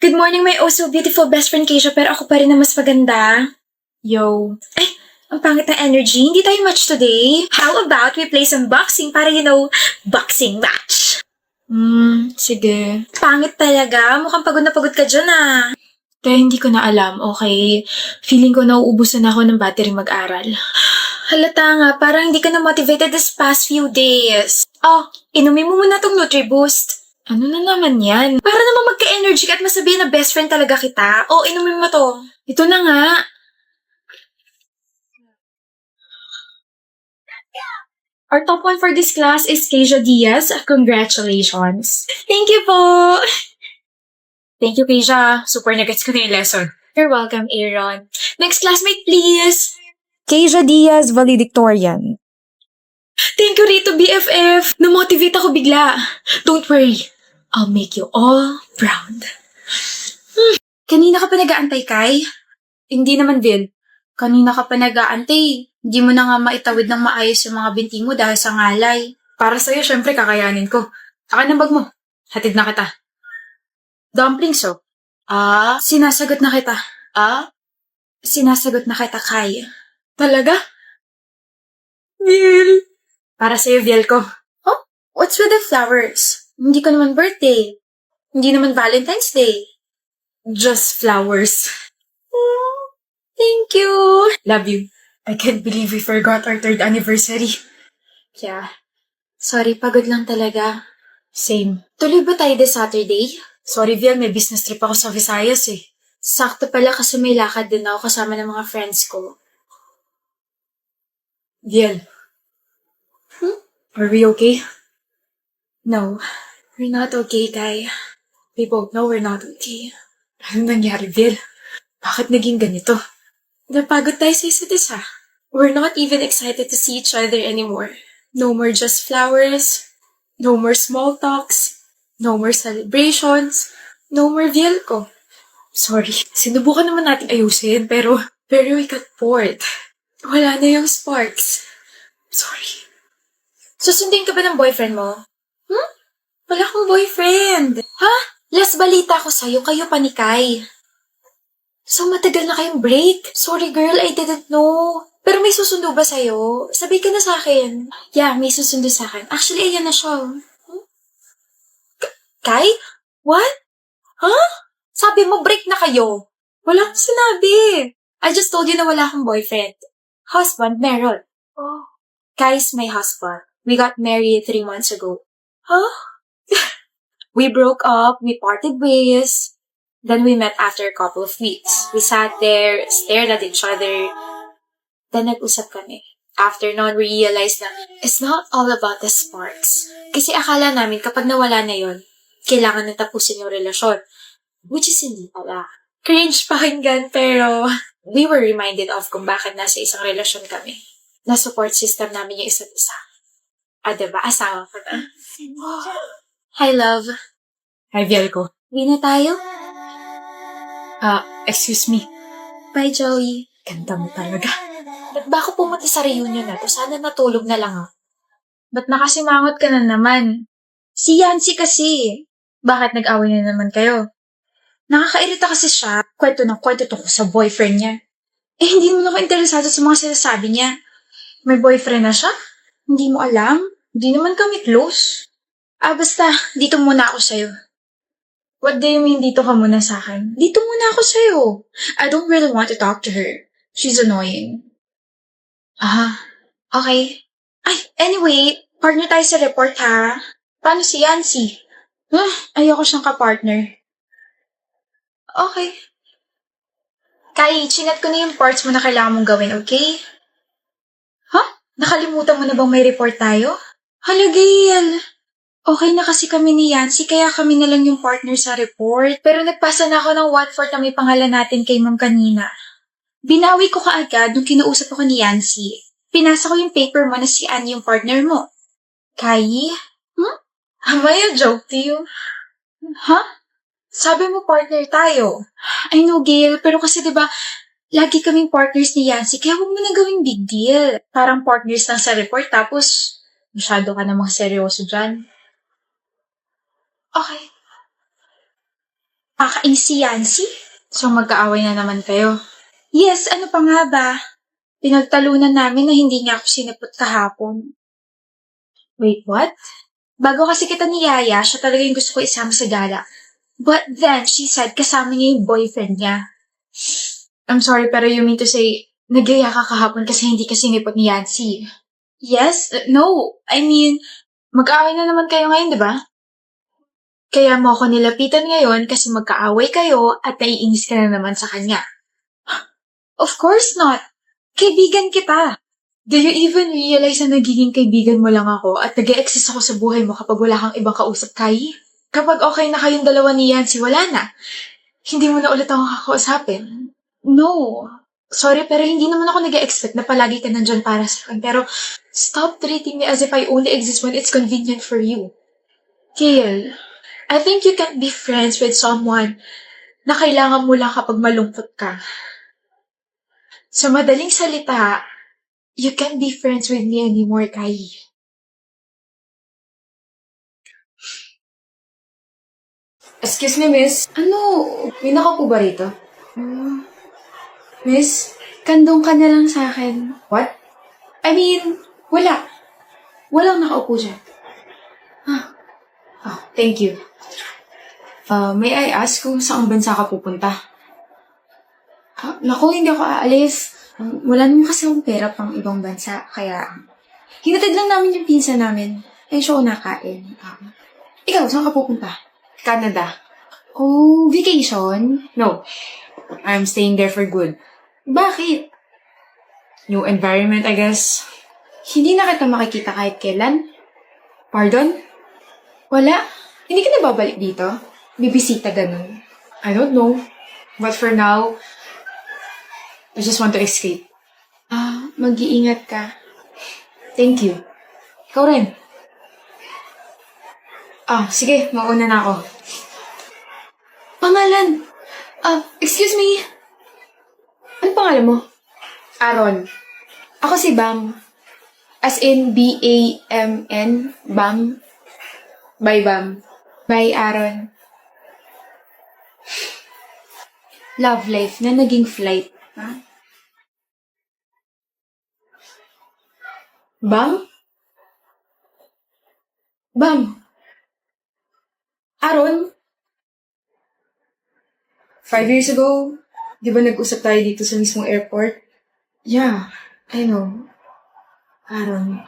Good morning, my oh so beautiful best friend Keisha, pero ako pa rin na mas maganda. Yo. Ay, ang pangit ng energy. Hindi tayo match today. How about we play some boxing para boxing match? Sige. Pangit talaga. Mukhang pagod na pagod ka dyan ah. Kaya hindi ko na alam, okay? Feeling ko nauubusan ako ng battery mag-aral. Halata nga, parang hindi ka na motivated this past few days. Oh, inumin mo muna tong Nutriboost. Ano na naman yan? Para naman magka-energy ka at masabihin na best friend talaga kita. Oh, inumin mo to. Ito na nga. Our top one for this class is Keisha Diaz. Congratulations. Thank you po. Thank you, Keisha. Super nagets ko na yung lesson. You're welcome, Aaron. Next classmate, please. Keisha Diaz, valedictorian. Thank you, Rito BFF. Na-motivate ako bigla. Don't worry. I'll make you all proud. Kanina ka pa nag-aantay, Kai? Hindi naman, Vil. Kanina ka pa nag-aantay. Hindi mo na nga maitawid ng maayos yung mga binti mo dahil sa ngalay. Para sa'yo, syempre, kakayanin ko. Akin ang bag mo. Hatid na kita. Dumplings, oh. Sinasagot na kita. Sinasagot na kita, Kai. Talaga? Vil. Para sa'yo, Viel ko. Oh, what's with the flowers? Hindi ko naman birthday. Hindi naman Valentine's Day. Just flowers. Thank you. Love you. I can't believe we forgot our 3rd anniversary. Yeah. Sorry, pagod lang talaga. Same. Tuloy ba tayo this Saturday? Sorry, Viel, may business trip ako sa Visayas eh. Sakto pala kasi may lakad din ako kasama ng mga friends ko. Viel. Are we okay? No, we're not okay, Kai. We both know we're not okay. Ano nangyari, Vil? Bakit naging ganito? Napagod tayo sa isa't isa. We're not even excited to see each other anymore. No more just flowers. No more small talks. No more celebrations. No more Viel ko. Sorry, sinubukan naman natin ayusin, pero we got bored. Wala na yung sparks. Sorry. Susundin ka ba ng boyfriend mo? Wala akong boyfriend. Ha? Last balita ko sa'yo, kayo pa ni Kai. So matagal na kayong break. Sorry girl, I didn't know. Pero may susundo ba sa'yo? Sabi ka na sa akin. Yeah, may susundo sa akin. Actually, ayan na siya. Kai? What? Huh? Sabi mo, break na kayo. Wala akong sinabi. I just told you na wala akong boyfriend. Husband, meron. Oh. Kai's my husband. We got married 3 months ago. Huh? We broke up, we parted ways. Then we met after a couple of weeks. We sat there, stared at each other. Then nag-usap kami. After nun, we realized na it's not all about the sparks. Kasi akala namin kapag nawala na yon, kailangan na tapusin yung relasyon. Which is hindi pala. Cringe pakinggan, pero we were reminded of kung bakit nasa isang relasyon kami. Na support system namin yung isa't isa. Diba? Asawa ko na. Hi, love. Hi, Viel ko. Uwi na tayo? Excuse me. Bye, Joey. Ganda mo talaga. Ba't ba ako pumunta sa reunion na to? Sana natulog na lang Ba't nakasimangot ka na naman? Si Yancy kasi. Bakit nag-away na naman kayo? Nakakairita kasi siya. Kwento ng kwento tungkol sa boyfriend niya. Hindi mo na ako interesado sa mga sinasabi niya. May boyfriend na siya? Hindi mo alam? Hindi naman kami close. Basta, dito muna ako sa'yo. What do you mean dito ka muna sa akin? Dito muna ako sa'yo. I don't really want to talk to her. She's annoying. Okay. Anyway, partner tayo sa report ha. Paano si Yancy? Ayoko siyang ka-partner. Okay. Kai, chinat ko na yung parts mo na kailangan mong gawin, okay? Nakalimutan mo na bang may report tayo? Hala, Gail. Okay na kasi kami ni Yancy, kaya kami na lang yung partner sa report. Pero nagpasa na ako ng 1/4 na may pangalan natin kay ma'am kanina. Binawi ko kaagad nung kinausap ako ni Yancy. Pinasa ko yung paper mo na si Anne yung partner mo. Kai? Am I a joke to you? Sabi mo partner tayo. I know, Gail, pero kasi diba, lagi kaming partners ni Yancy, kaya huwag mo na gawing big deal. Parang partners lang sa report, tapos masyado ka namang seryoso dyan. Okay. Nakakainis si Yancy. So magkaaway na naman kayo? Yes, ano pa nga ba? Pinagtalunan namin na hindi niya ako sinipot kahapon. Wait, what? Bago kasi kita ni Yaya, siya talaga yung gusto ko isama sa gala. But then, she said kasama niya yung boyfriend niya. I'm sorry, pero you mean to say, nagaya ka kahapon kasi hindi ka sinipot ni Yancy? Yes? No. I mean, mag-aaway na naman kayo ngayon, di ba? Kaya mo ako nilapitan ngayon kasi magkaaway kayo at naiinis ka na naman sa kanya. Of course not. Kaibigan kita. Do you even realize na nagiging kaibigan mo lang ako at nag-e-exist ako sa buhay mo kapag wala kang ibang kausap, Kai? Kapag okay na kayong dalawa ni Yancy, wala na. Hindi mo na ulit ako kakausapin. No. Sorry, pero hindi naman ako nag-e-expect na palagi ka nandyan para sa akin. Pero stop treating me as if I only exist when it's convenient for you. Kale, I think you can't be friends with someone na kailangan mo lang kapag malungkot ka. Sa madaling salita, you can't be friends with me anymore, Kai. Excuse me, miss. May nakaupo ba rito? Miss, kandong ka na lang sa akin. What? I mean, wala. Walang nakaupo dyan. Thank you. May I ask kung saan bansa ka pupunta? Naku, hindi ako aalis. Wala naman kasi akong pera pang ibang bansa, kaya hinatid lang namin yung pinsa namin. Ay, siya ko nakain. Ikaw, saan ka pupunta? Canada. Oh, vacation? No. I'm staying there for good. Bakit? New environment, I guess. Hindi na kita makikita kahit kailan? Pardon? Wala? Hindi ka na babalik dito? Bibisita ganun? I don't know. But for now, I just want to escape. Mag-iingat ka. Thank you. Ikaw rin. Sige, mauna na ako. Pangalan? Excuse me. Ano pangalan mo? Aaron. Ako si Bam. As in B-A-M-N. Bam. Bye, Bam. Bye, Aaron. Love life na naging flight. Ha? Bam? Bam. Aaron? 5 years ago, di ba nag-usap tayo dito sa mismong airport? Yeah, I know. Aaron.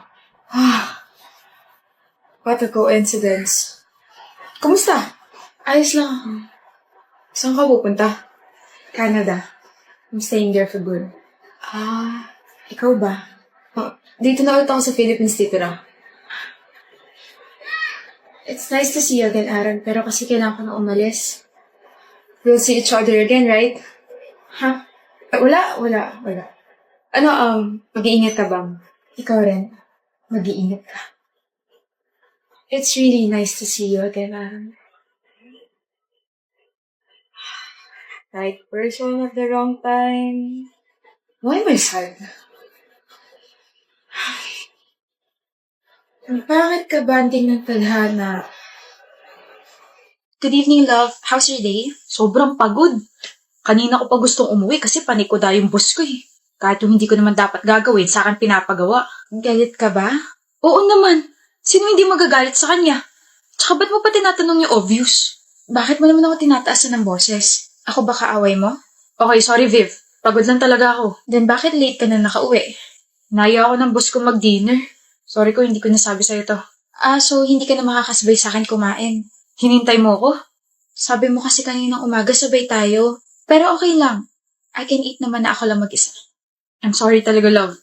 What a coincidence. Kumusta? Ayos lang ako. Saan ka pupunta? Canada. I'm staying there for good. Ikaw ba? Dito na ulit ako sa Philippines titira. It's nice to see you again, Aaron, pero kasi kailangan ko na umalis. We'll see each other again, right? Ha? Wala. Ano, mag-iingat ka bang? Ikaw rin. Mag-iingat ka. It's really nice to see you again, Aaron. Right person at the wrong time. Why am I sad? Bakit ka banding ng tadhana? Good evening, love. How's your day? Sobrang pagod. Kanina ko pa gustong umuwi kasi panikoda yung boss ko eh. Kahit yung hindi ko naman dapat gagawin, sa akin pinapagawa. Galit ka ba? Oo naman. Sino hindi magagalit sa kanya? Tsaka ba't mo pa tinatanong yung obvious? Bakit mo naman ako tinataasan ng boses? Ako ba kaaway mo? Okay, sorry Viv. Pagod lang talaga ako. Then bakit late ka na nakauwi? Naya ako ng boss ko mag-dinner. Sorry ko, hindi ko nasabi sa'yo to. So hindi ka na makakasabay sa akin kumain. Hinintay mo ko? Sabi mo kasi kaninang umaga sabay tayo. Pero okay lang. I can eat naman na ako lang mag-isa. I'm sorry talaga, love.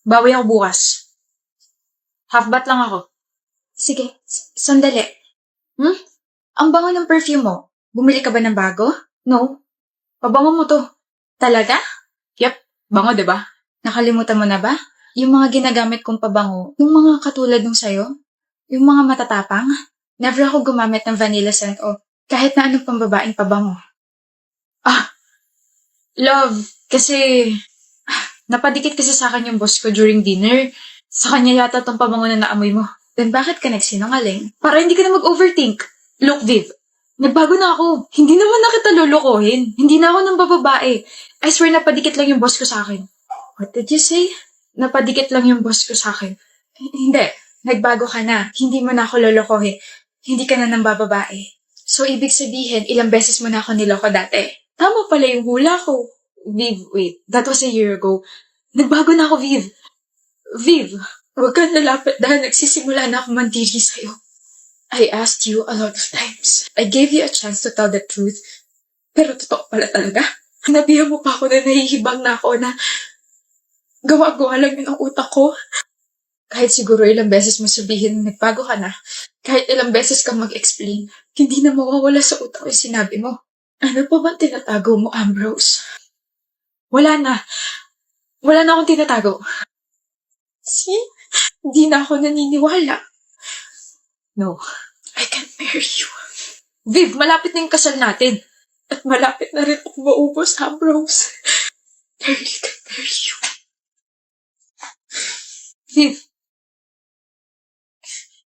Bawi ako bukas. Half-bat lang ako. Sige, sandali. Ang bango ng perfume mo. Bumili ka ba ng bago? No. Pabango mo to. Talaga? Yep. Bango, diba? Nakalimutan mo na ba? Yung mga ginagamit kong pabango, yung mga katulad nung sayo, yung mga matatapang, never ako gumamit ng vanilla scent o kahit na anong pambabaeng pabango. Love, kasi napadikit kasi sa akin yung boss ko during dinner. Sa kanya yata tong pabango na naamoy mo. Then bakit ka nagsinungaling? Para hindi ka na mag-overthink. Look, Viv, Nagbago na ako. Hindi naman na kita lulukohin. Hindi na ako ng bababae. I swear napadikit lang yung boss ko sa akin. What did you say? Napadikit lang yung boss ko sa akin. Hindi. Nagbago ka na. Hindi mo na ako lolokohin. Hindi ka na ng bababae. So, ibig sabihin, ilang beses mo na ako niloko dati. Tama pala yung hula ko. Viv, wait. That was a year ago. Nagbago na ako, Viv. Viv, Huwag kang lalapit dahil nagsisimula na ako mandiri sa'yo. I asked you a lot of times. I gave you a chance to tell the truth. Pero totoo pala talaga. Nabihan mo pa ako na nahihibang na ako na gawa-gawa lang yun ang utak ko. Kahit siguro ilang beses mo sabihin na nagbago ka na, kahit ilang beses kang mag-explain, hindi na mawawala sa utak ko yung sinabi mo. Ano pa bang tinatago mo, Ambrose? wala na. Wala na akong tinatago. See? Hindi na ako naniniwala. No. I can't marry you. Viv, malapit na yung kasal natin. At malapit na rin ako maubos, Ambrose. I really can't marry you. Viv,